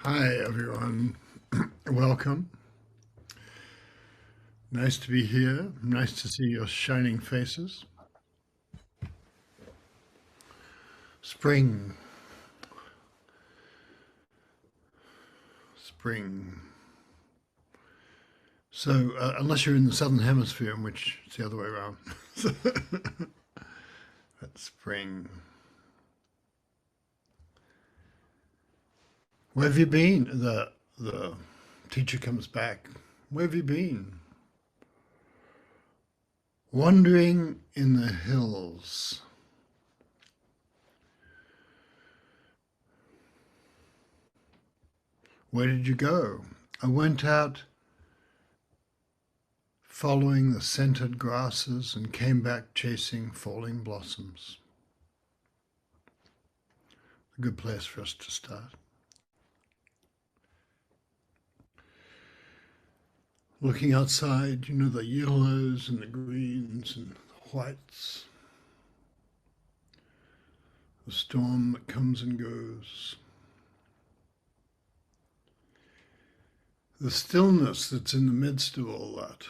Hi, everyone. Welcome. Nice to be here. Nice to see your shining faces. Spring, spring. So, unless you're in the southern hemisphere, in which it's the other way around, that's spring. Where have you been? The teacher comes back. Where have you been? Wandering in the hills. Where did you go? I went out following the scented grasses and came back chasing falling blossoms. A good place for us to start. Looking outside, the yellows and the greens and the whites, the storm that comes and goes, the stillness that's in the midst of all that.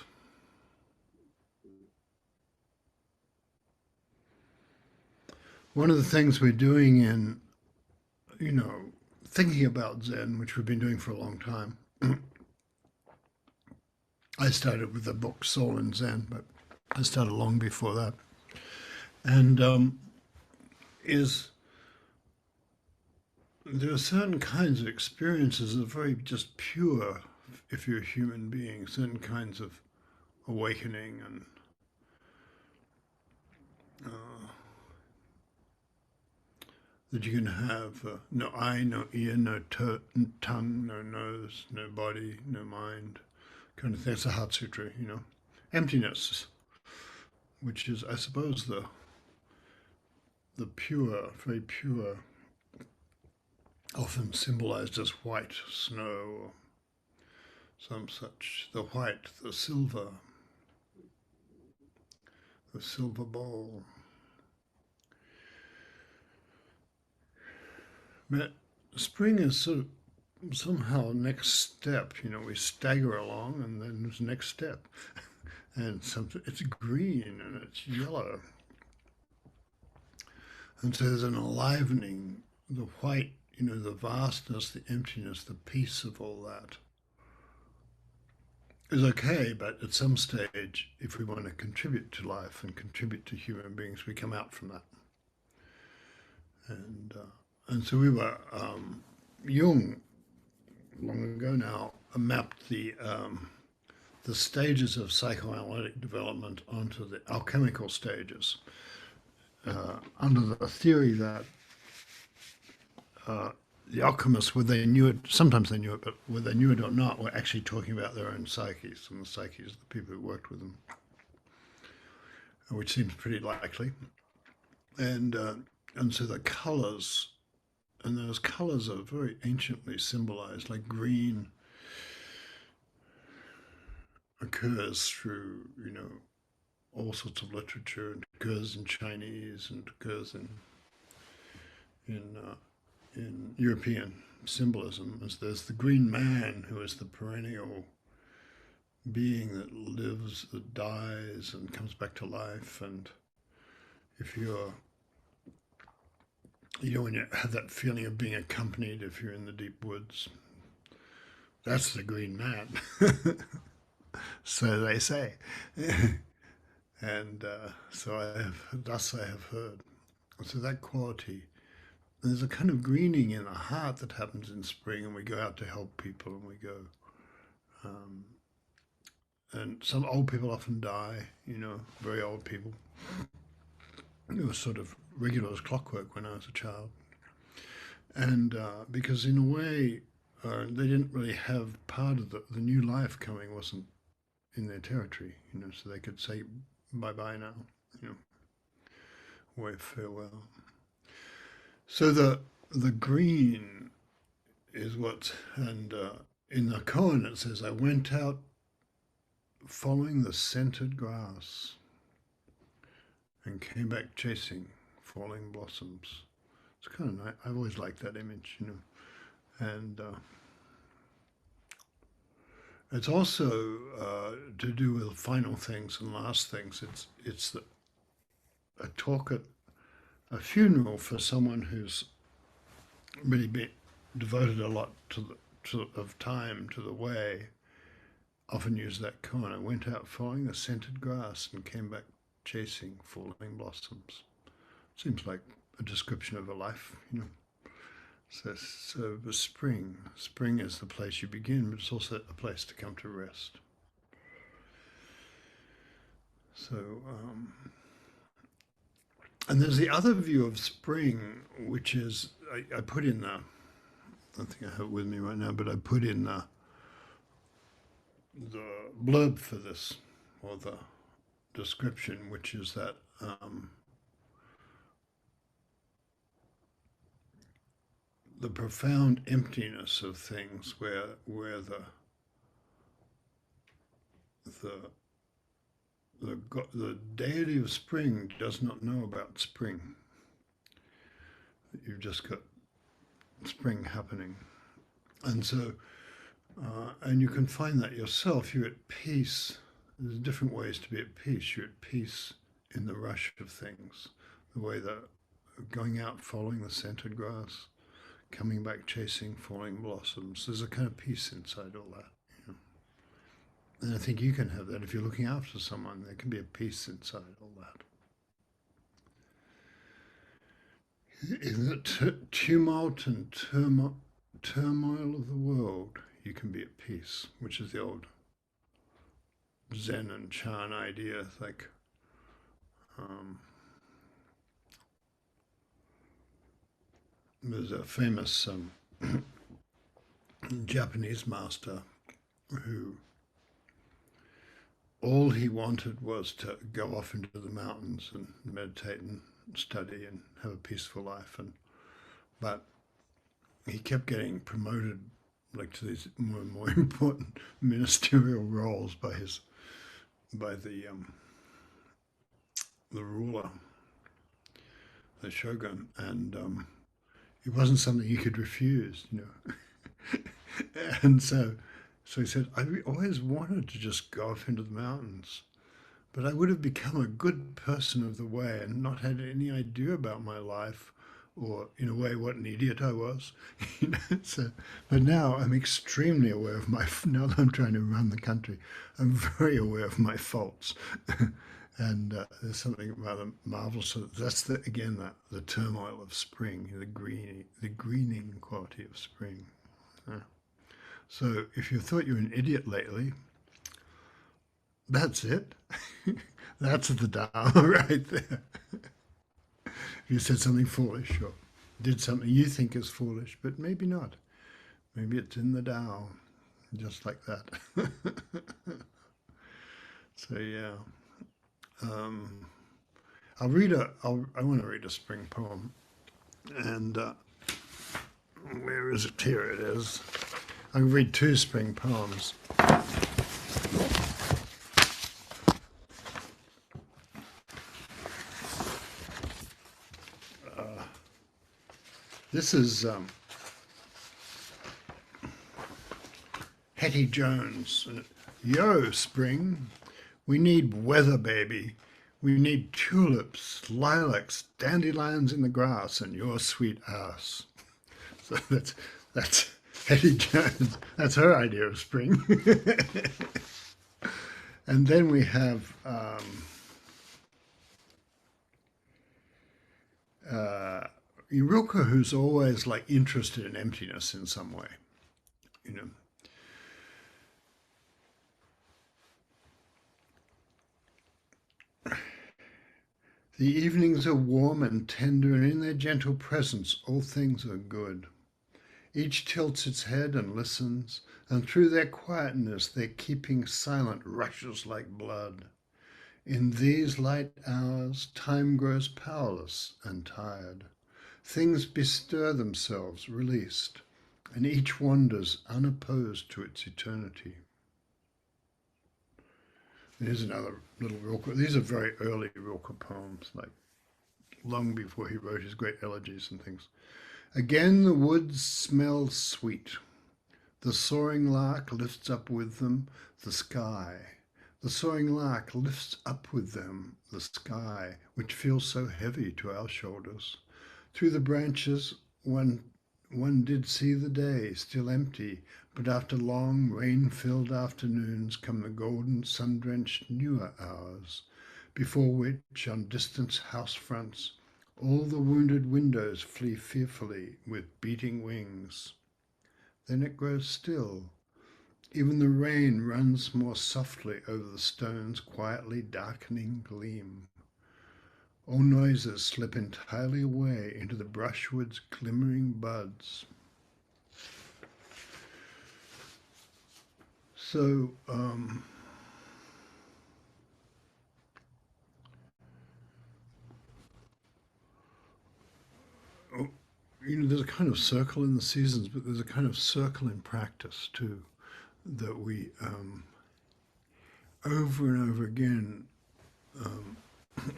One of the things we're doing in, thinking about Zen, which we've been doing for a long time. I started with the book Soul in Zen, but I started long before that. And is there are certain kinds of experiences that are very just pure if you're a human being, certain kinds of awakening and that you can have no eye, no ear, no tongue, no nose, no body, no mind, kind of thing. It's a Heart Sutra, Emptiness, which is, I suppose, the pure, very pure, often symbolized as white snow or some such. The white, the silver bowl. But spring is sort of somehow next step. We stagger along, and then there's next step, and something. It's green and it's yellow, and so there's an enlivening. The white, the vastness, the emptiness, the peace of all that is okay. But at some stage, if we want to contribute to life and contribute to human beings, we come out from that. And so we were Jung long ago now mapped the stages of psychoanalytic development onto the alchemical stages under the theory that the alchemists, whether they knew it, sometimes they knew it, but whether they knew it or not, were actually talking about their own psyches and the psyches of the people who worked with them, which seems pretty likely. And so the colors, and those colors are very anciently symbolized, like green occurs through, all sorts of literature, and occurs in Chinese, and occurs in European symbolism. As there's the green man, who is the perennial being that lives, that dies, and comes back to life. And if you're, when you have that feeling of being accompanied, if you're in the deep woods, that's the green man. So they say. And so thus I have heard. So that quality, there's a kind of greening in the heart that happens in spring, and we go out to help people, and we go. And some old people often die, very old people. It was sort of regular as clockwork when I was a child. And because in a way, they didn't really have part of the new life coming wasn't in their territory, so they could say bye-bye now, wave farewell. So the green is what, and in the koan it says, I went out following the scented grass and came back chasing falling blossoms. It's kind of nice. I've always liked that image, And It's also to do with final things and last things. A talk at a funeral for someone who's really been devoted a lot of time to the way. Often use that koan. I went out following the scented grass and came back chasing falling blossoms. Seems like a description of a life, you know. So the spring is the place you begin, but it's also a place to come to rest. So, and there's the other view of spring, which is I put in the, I don't think I have it with me right now, but I put in the blurb for this, or the description, which is that the profound emptiness of things, where the the deity of spring does not know about spring. You've just got spring happening, and so and you can find that yourself. You're at peace. There's different ways to be at peace. You're at peace in the rush of things, the way that going out following the scented grass, coming back chasing falling blossoms. There's a kind of peace inside all that. You know? And I think you can have that if you're looking after someone. There can be a peace inside all that. In the tumult and turmoil of the world, you can be at peace, which is the old Zen and Chan idea. Like, there's a famous Japanese master who all he wanted was to go off into the mountains and meditate and study and have a peaceful life, but he kept getting promoted like to these more and more important ministerial roles by the ruler, the shogun, and it wasn't something he could refuse, you know. And so he said, I always wanted to just go off into the mountains, but I would have become a good person of the way and not had any idea about my life, or in a way what an idiot I was. You know, but now I'm extremely aware of now that I'm trying to run the country, I'm very aware of my faults. And there's something rather marvelous. So that's again the turmoil of spring, the greening quality of spring. So if you thought you were an idiot lately, that's it. That's the Dharma right there. If you said something foolish or did something you think is foolish, but maybe not. Maybe it's in the Tao, just like that. So yeah, I want to read a spring poem, and where is it? Here it is. I'll read two spring poems. This is Hetty Jones. Yo, spring, we need weather, baby. We need tulips, lilacs, dandelions in the grass, and your sweet ass. So that's Hetty Jones. That's her idea of spring. And then we have Rilke, who's always like interested in emptiness in some way, you know. The evenings are warm and tender, and in their gentle presence all things are good. Each tilts its head and listens, and through their quietness their keeping silent rushes like blood. In these light hours time grows powerless and tired. Things bestir themselves, released, and each wanders unopposed to its eternity. Here's another little Rilke. These are very early Rilke poems, like long before he wrote his great elegies and things. Again the woods smell sweet. The soaring lark lifts up with them the sky. The soaring lark lifts up with them the sky, which feels so heavy to our shoulders. Through the branches one did see the day, still empty, but after long rain-filled afternoons come the golden sun-drenched newer hours, before which, on distant house fronts, all the wounded windows flee fearfully with beating wings. Then it grows still. Even the rain runs more softly over the stone's quietly darkening gleam. All noises slip entirely away into the brushwood's glimmering buds. So, there's a kind of circle in the seasons, but there's a kind of circle in practice too, that we over and over again.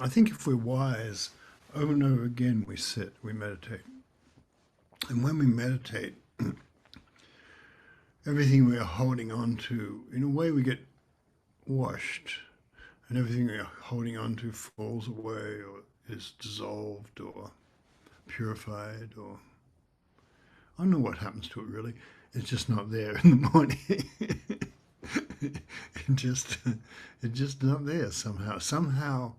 I think if we're wise, over and over again we sit, we meditate. And when we meditate, everything we are holding on to, in a way, we get washed, and everything we are holding on to falls away or is dissolved or purified, or I don't know what happens to it really. It's just not there in the morning. It's just not there somehow. Somehow,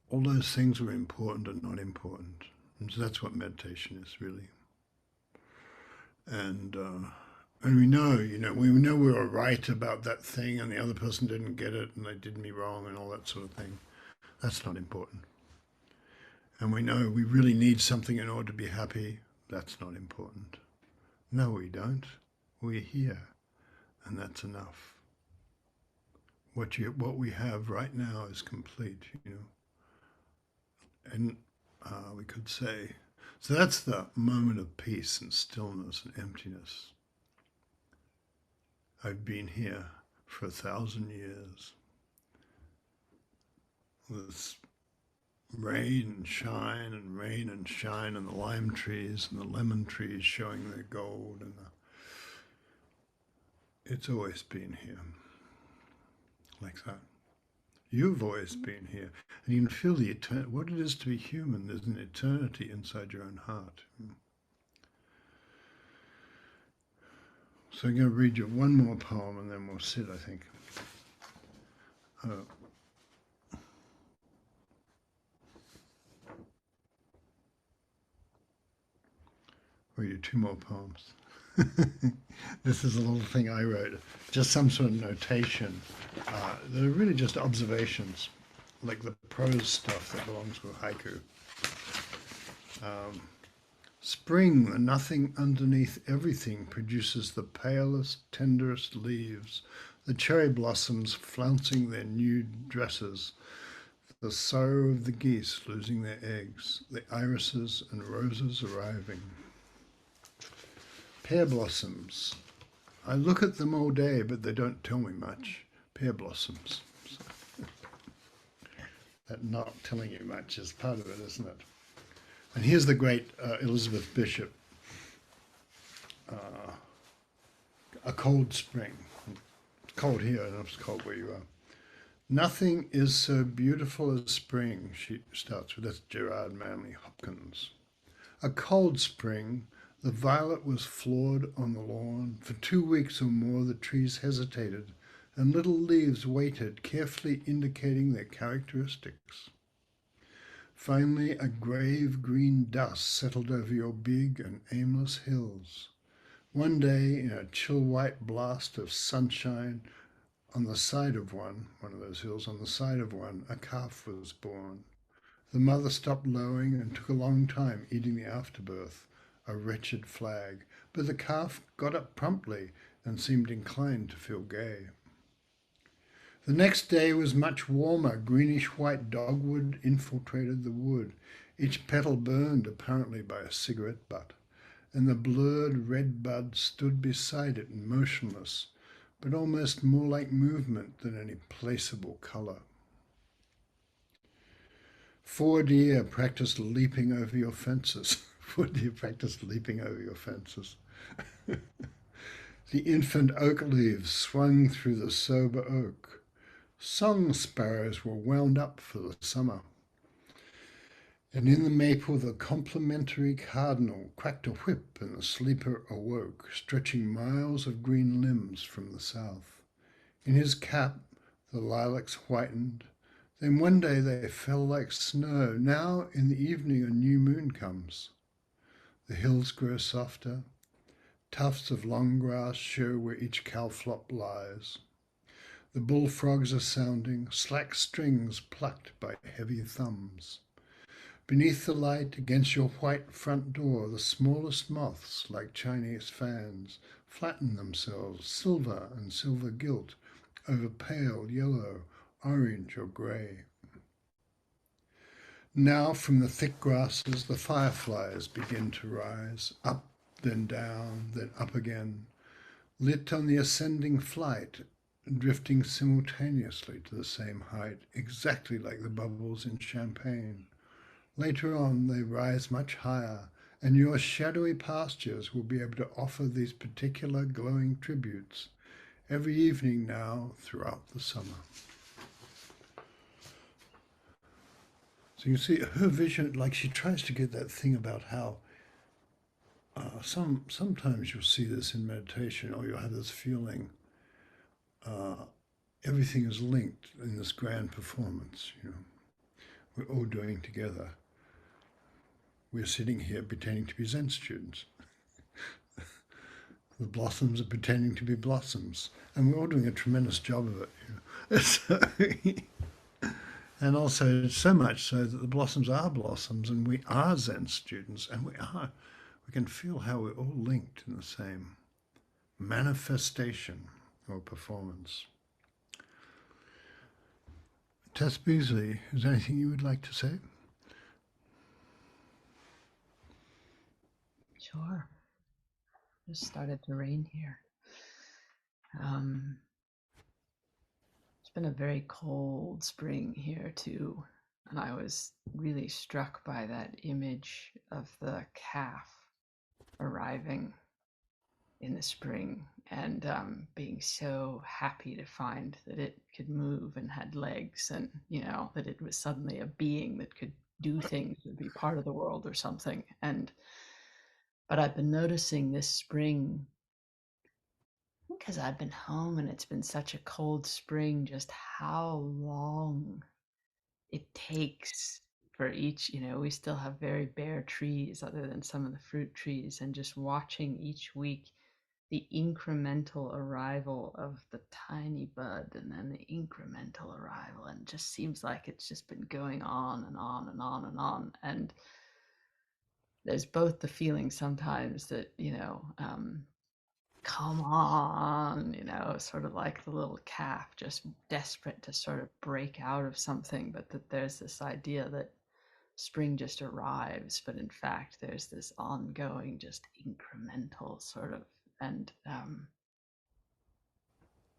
all those things were important and not important. And so that's what meditation is really. And we know, we know we were right about that thing, and the other person didn't get it, and they did me wrong, and all that sort of thing. That's not important. And we know we really need something in order to be happy. That's not important. No, we don't. We're here, and that's enough. What we have right now is complete, And we could say, so that's the moment of peace and stillness and emptiness. I've been here for 1,000 years. This rain and shine and rain and shine, and the lime trees and the lemon trees showing their gold, and it's always been here, like that. You've always been here, and you can feel what it is to be human. There's an eternity inside your own heart. So I'm going to read you one more poem, and then we'll sit, I think. Read you two more poems. This is a little thing I wrote, just some sort of notation. They're really just observations, like the prose stuff that belongs to a haiku. Spring, the nothing underneath everything, produces the palest, tenderest leaves, the cherry blossoms flouncing their nude dresses, the sorrow of the geese losing their eggs, the irises and roses arriving. Pear blossoms. I look at them all day, but they don't tell me much. Pear blossoms. That not telling you much is part of it, isn't it? And here's the great Elizabeth Bishop. A cold spring. It's cold here, and it's cold where you are. Nothing is so beautiful as spring, she starts with. That's Gerard Manley Hopkins. A cold spring. The violet was floored on the lawn. For 2 weeks or more the trees hesitated, and little leaves waited, carefully indicating their characteristics. Finally, a grave green dust settled over your big and aimless hills. One day, in a chill white blast of sunshine, on the side of one of those hills, on the side of one, a calf was born. The mother stopped lowing and took a long time eating the afterbirth, a wretched flag, but the calf got up promptly and seemed inclined to feel gay. The next day was much warmer. Greenish-white dogwood infiltrated the wood, each petal burned apparently by a cigarette butt, and the blurred red bud stood beside it motionless, but almost more like movement than any placeable colour. 4 deer practiced leaping over your fences. 4 deer practiced leaping over your fences. The infant oak leaves swung through the sober oak. Song sparrows were wound up for the summer. And in the maple the complimentary cardinal cracked a whip, and the sleeper awoke, stretching miles of green limbs from the south. In his cap the lilacs whitened. Then one day they fell like snow. Now in the evening a new moon comes. The hills grow softer. Tufts of long grass show where each cowflop lies. The bullfrogs are sounding, slack strings plucked by heavy thumbs. Beneath the light, against your white front door, the smallest moths, like Chinese fans, flatten themselves, silver and silver gilt, over pale yellow, orange, or grey. Now from the thick grasses the fireflies begin to rise, up, then down, then up again, lit on the ascending flight, drifting simultaneously to the same height, exactly like the bubbles in champagne. Later on they rise much higher, and your shadowy pastures will be able to offer these particular glowing tributes every evening now throughout the summer. So you see her vision, like she tries to get that thing about how sometimes you'll see this in meditation, or you'll have this feeling everything is linked in this grand performance. We're all doing together. We're sitting here pretending to be Zen students. The blossoms are pretending to be blossoms, and we're all doing a tremendous job of it. So, and also so much so that the blossoms are blossoms, and we are Zen students, and we can feel how we're all linked in the same manifestation or performance. Tess Beasley, is there anything you would like to say? Sure. Just started to rain here. Um, it's been a very cold spring here too, and I was really struck by that image of the calf arriving in the spring and being so happy to find that it could move and had legs, and that it was suddenly a being that could do things and be part of the world or something. But I've been noticing this spring, because I've been home and it's been such a cold spring, just how long it takes for each, we still have very bare trees other than some of the fruit trees, and just watching each week the incremental arrival of the tiny bud and then the incremental arrival, and it just seems like it's just been going on and on and on and on. And there's both the feeling sometimes that, come on, sort of like the little calf just desperate to sort of break out of something, but that there's this idea that spring just arrives, but in fact there's this ongoing, just incremental sort of, and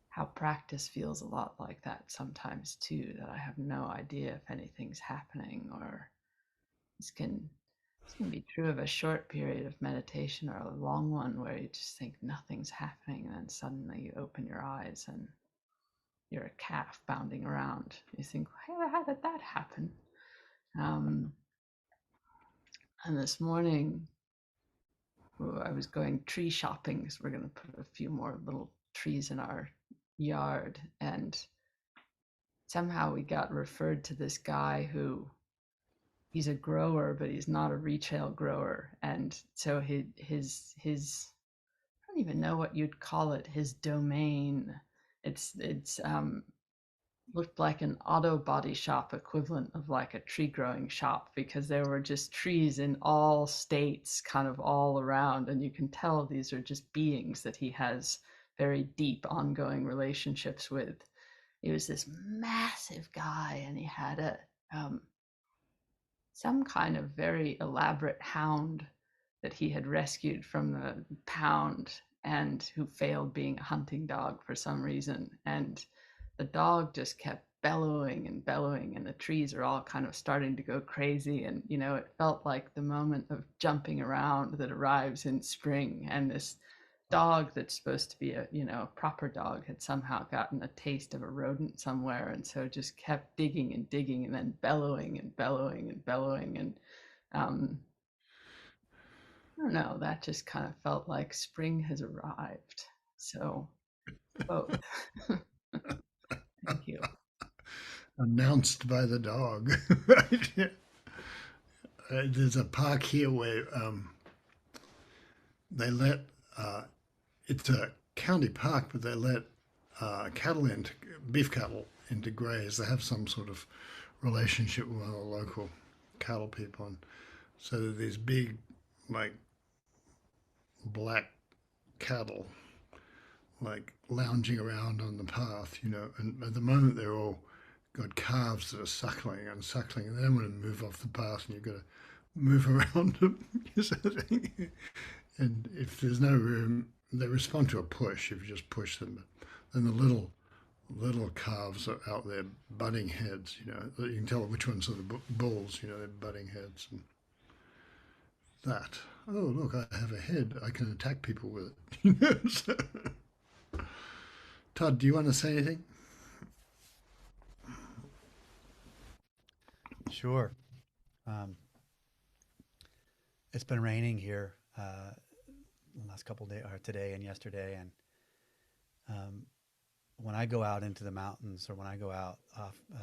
how practice feels a lot like that sometimes too, that I have no idea if anything's happening, or this can this can be true of a short period of meditation or a long one where you just think nothing's happening, and then suddenly you open your eyes and you're a calf bounding around. You think, hey, how did that happen? Um, and this morning, I was going tree shopping because we're going to put a few more little trees in our yard. And somehow we got referred to this guy who, he's a grower, but he's not a retail grower. And so his I don't even know what you'd call it, his domain. It's looked like an auto body shop equivalent of like a tree growing shop, because there were just trees in all states kind of all around, and you can tell these are just beings that he has very deep ongoing relationships with. He was this massive guy, and he had a some kind of very elaborate hound that he had rescued from the pound, and who failed being a hunting dog for some reason. And the dog just kept bellowing and bellowing, and the trees are all kind of starting to go crazy. And, it felt like the moment of jumping around that arrives in spring, and this dog that's supposed to be a, you know, a proper dog had somehow gotten a taste of a rodent somewhere, and so just kept digging and digging and then bellowing and bellowing and bellowing. And um, I don't know, that just kind of felt like spring has arrived. So both. Thank you. Announced by the dog. Right? Yeah. There's a park here where they let it's a county park, but they let cattle into beef cattle into graze. They have some sort of relationship with one of the local cattle people, and so these big, like black cattle, like lounging around on the path, you know. And at the moment, they're all got calves that are suckling and suckling, and they don't want to move off the path, and you've got to move around them. And if there's no room, they respond to a push if you just push them. Then the little calves are out there butting heads. You know, you can tell which ones are the bulls. You know, they're butting heads and that. Oh, look, I have a head. I can attack people with it. You know. So, Todd, do you want to say anything? Sure. Um, it's been raining here the last couple of days, or today and yesterday, and um, when I go out into the mountains or when I go out,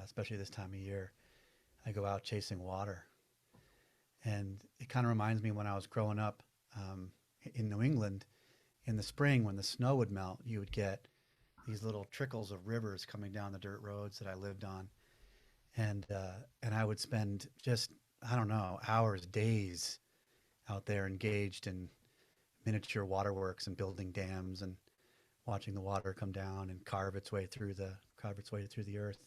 especially this time of year, I go out chasing water, and it kind of reminds me when I was growing up um, in New England in the spring when the snow would melt, you would get these little trickles of rivers coming down the dirt roads that I lived on, and I would spend just I don't know hours, days out there engaged in miniature waterworks and building dams and watching the water come down and carve its way through the earth.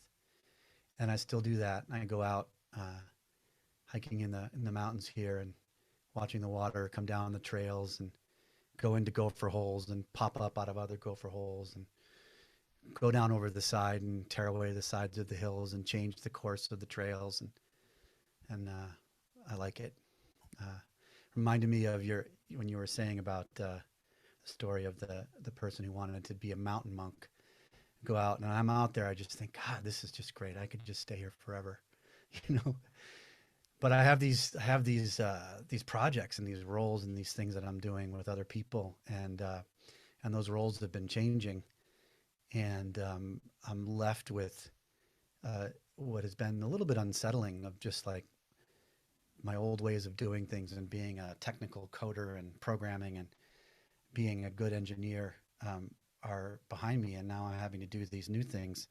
And I still do that. I go out hiking in the mountains here and watching the water come down the trails and go into gopher holes and pop up out of other gopher holes and go down over the side and tear away the sides of the hills and change the course of the trails and I like it. Uh, Reminded me of your when you were saying about the story of the person who wanted to be a mountain monk. Go out and I'm out there. I just think, God, this is just great. I could just stay here forever, you know. But I have these projects and these roles and these things that I'm doing with other people, and those roles have been changing, and I'm left with what has been a little bit unsettling of just like my old ways of doing things and being a technical coder and programming and being a good engineer are behind me, and now I'm having to do these new things,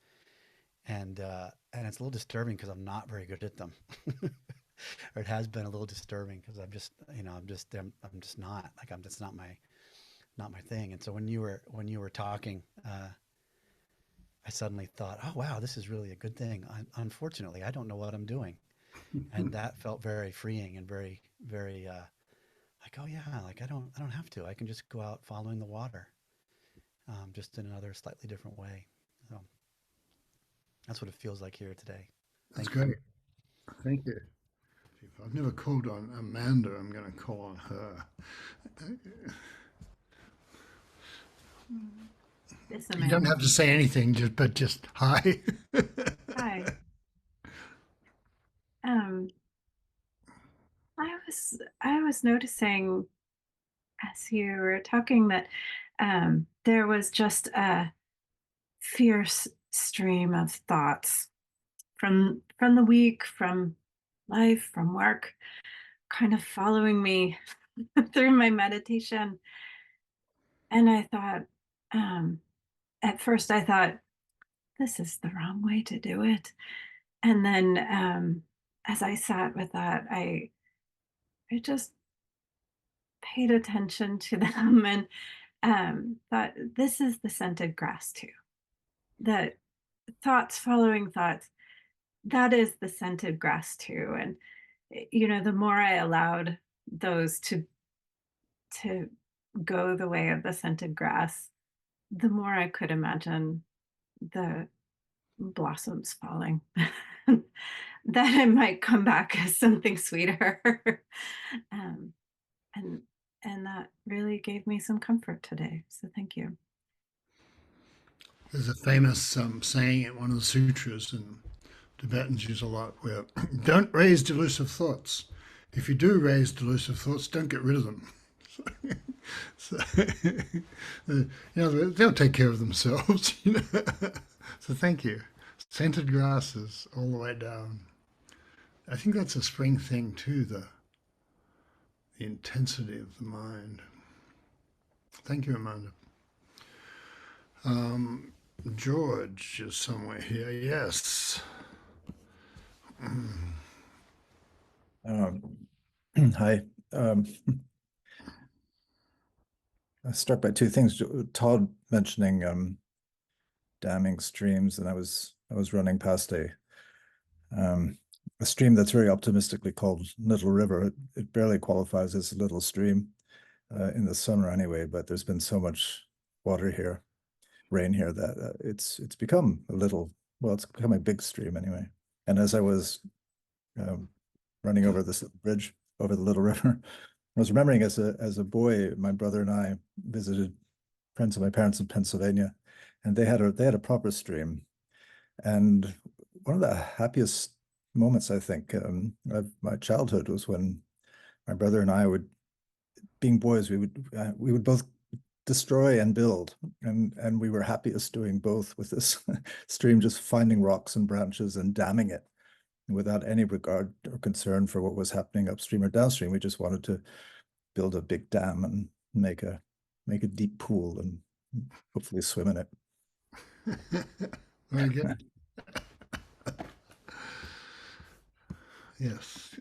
and it's a little disturbing because I'm not very good at them, or it has been a little disturbing because I'm just you know I'm just not like I'm just not my thing. And so when you were talking, I suddenly thought, oh wow, this is really a good thing. Unfortunately, I don't know what I'm doing, and that felt very freeing and very like oh yeah, like I don't have to. I can just go out following the water, just in another slightly different way. So that's what it feels like here today. That's Thank you. great. Thank you. I've never called on Amanda. I'm going to call on her. It's You don't Amanda. have to say anything, just hi. Hi. Um, I was noticing as you were talking that there was just a fierce stream of thoughts from the week, from life, from work, kind of following me through my meditation. And I thought, um, at first, I thought this is the wrong way to do it. And then as I sat with that, I just paid attention to them and thought, this is the scented grass too. That thoughts following thoughts, that is the scented grass too. And you know, the more I allowed those to go the way of the scented grass, the more I could imagine the blossoms falling. That it might come back as something sweeter. um, and And that really gave me some comfort today. So thank you. There's a famous saying in one of the sutras, and Tibetans use a lot, where don't raise delusive thoughts. If you do raise delusive thoughts, don't get rid of them. So, they'll take care of themselves. So thank you. Scented grasses all the way down. I think that's a spring thing too, the intensity of the mind. Thank you, Amanda. George is somewhere here. Yes. Hi. I was struck by two things. Todd mentioning damming streams, and I was running past a stream that's very optimistically called Little River. It barely qualifies as a little stream in the summer anyway, but there's been so much water here, rain here, that it's become a little, well, it's become a big stream anyway. And as I was running over this bridge over the Little River, I was remembering as a boy, my brother and I visited friends of my parents in Pennsylvania, and they had a proper stream. And one of the happiest moments, I think, of my childhood was when my brother and I being boys, we would both destroy and build, and we were happiest doing both with this stream, just finding rocks and branches and damming it without any regard or concern for what was happening upstream or downstream. We just wanted to build a big dam and make a deep pool and hopefully swim in it. Very good. Yes,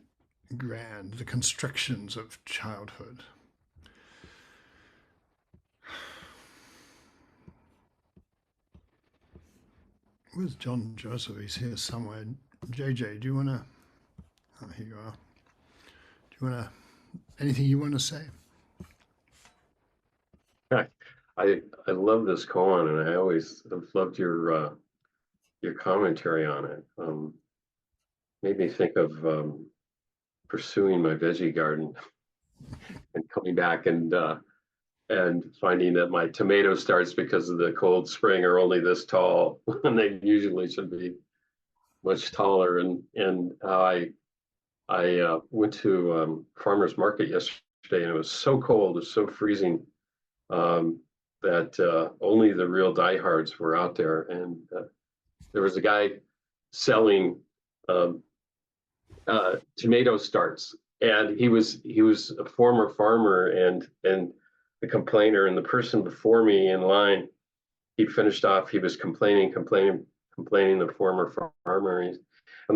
grand. The constructions of childhood. Where's John Joseph? He's here somewhere. JJ, do you want to? Oh, here you are. Do you want to? Anything you want to say? I love this koan, and I always have loved your commentary on it. Made me think of pursuing my veggie garden and coming back and finding that my tomato starts, because of the cold spring, are only this tall, and they usually should be much taller. And I went to farmer's market yesterday, and it was so cold, it was so freezing, that only the real diehards were out there. And there was a guy selling tomato starts, and he was a former farmer, and the complainer, and the person before me in line, he finished off, he was complaining, the former farmer, and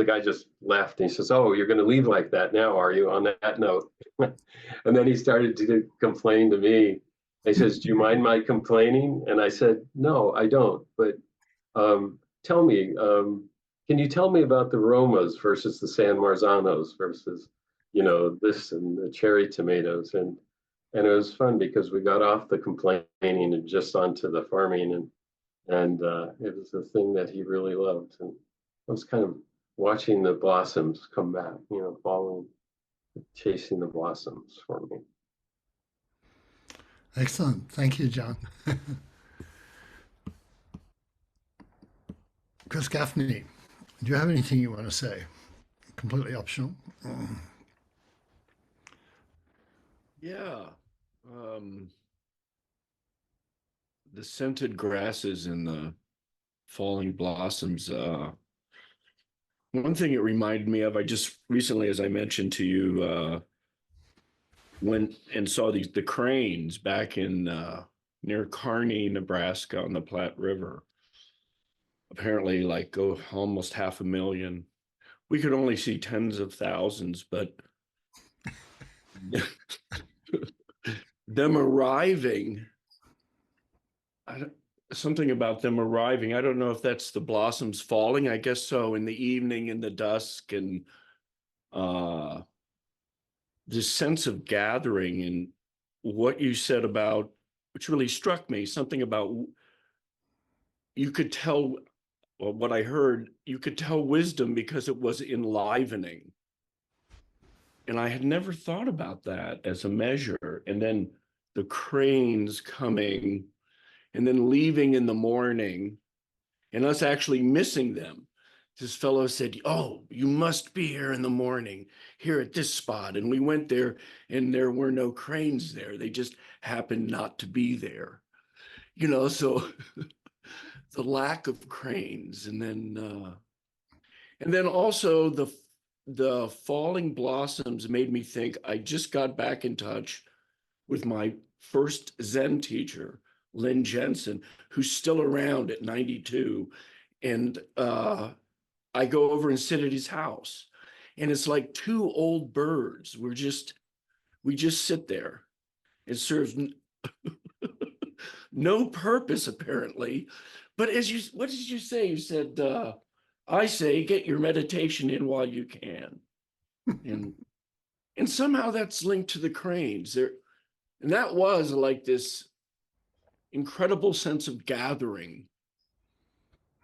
the guy just left, and he says, "Oh, you're going to leave like that now, are you, on that note?" And then he started to complain to me. He says, "Do you mind my complaining?" And I said, "No, I don't. But tell me, can you tell me about the Romas versus the San Marzanos versus, this and the cherry tomatoes?" And it was fun, because we got off the complaining and just onto the farming, and it was the thing that he really loved. And I was kind of watching the blossoms come back, following, chasing the blossoms for me. Excellent. Thank you, John. Chris Gaffney, do you have anything you want to say? Completely optional. Yeah. The scented grasses and the falling blossoms. One thing it reminded me of, I just recently, as I mentioned to you, went and saw the cranes back in near Kearney, Nebraska, on the Platte River. Apparently, go almost 500,000. We could only see tens of thousands, but them arriving, something about them arriving. I don't know if that's the blossoms falling. I guess so, in the evening, in the dusk, and this sense of gathering. And what you said about, which really struck me, something about, you could tell, well, what I heard, you could tell wisdom because it was enlivening. And I had never thought about that as a measure. And then the cranes coming and then leaving in the morning and us actually missing them. This fellow said, "Oh, you must be here in the morning, here at this spot." And we went there and there were no cranes there. They just happened not to be there. So the lack of cranes. And then also the falling blossoms made me think I just got back in touch with my first Zen teacher, Lynn Jensen, who's still around at 92. And I go over and sit at his house. And it's like two old birds. We just sit there. It serves no purpose, apparently. But what did you say? You said, I say, get your meditation in while you can. And and somehow that's linked to the cranes. And that was like this incredible sense of gathering.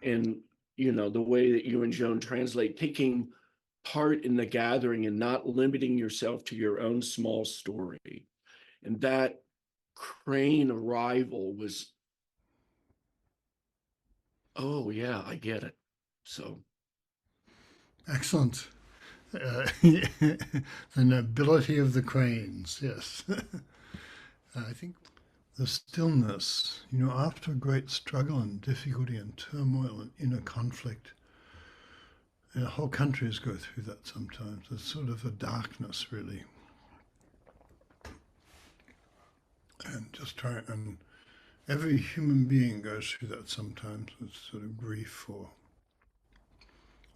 And the way that you and Joan translate, taking part in the gathering and not limiting yourself to your own small story. And that crane arrival was, oh yeah, I get it. So Excellent. The nobility of the cranes, yes. I think the stillness, after a great struggle and difficulty and turmoil and inner conflict, whole countries go through that sometimes. There's sort of a darkness, really. And every human being goes through that sometimes, with sort of grief, or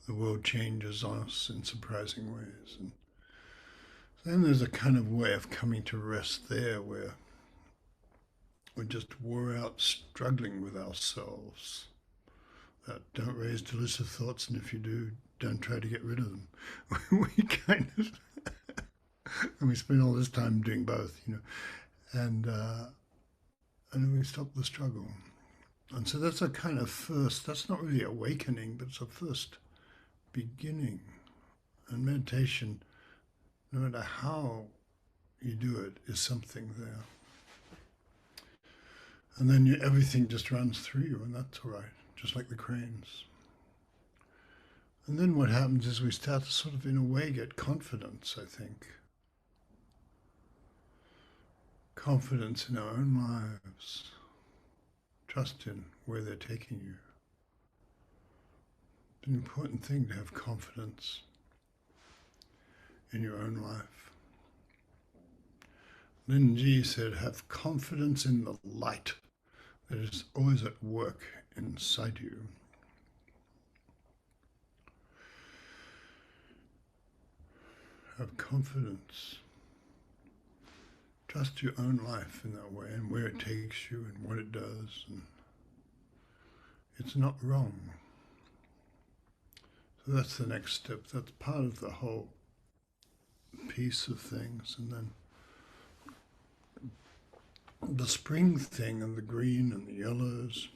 the world changes on us in surprising ways. And then there's a kind of way of coming to rest there where we're just wore out struggling with ourselves. That don't raise delicious thoughts, and if you do, don't try to get rid of them. We kind of, and we spend all this time doing both, and then we stop the struggle. And so that's a kind of first, that's not really awakening, but it's a first beginning. And meditation, no matter how you do it, is something there. And then everything just runs through you, and that's all right, just like the cranes. And then what happens is we start to sort of, in a way, get confidence, I think. Confidence in our own lives. Trust in where they're taking you. It's an important thing to have confidence in your own life. Lin Ji said, have confidence in the light that is always at work inside you. Have confidence. Trust your own life in that way and where it takes you and what it does. And it's not wrong. So that's the next step. That's part of the whole piece of things. And then the spring thing and the green and the yellows.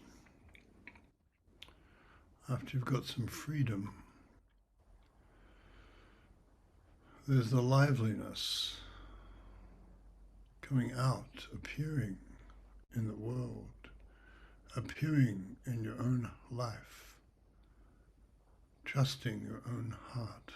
After you've got some freedom, there's the liveliness coming out, appearing in the world, appearing in your own life, trusting your own heart.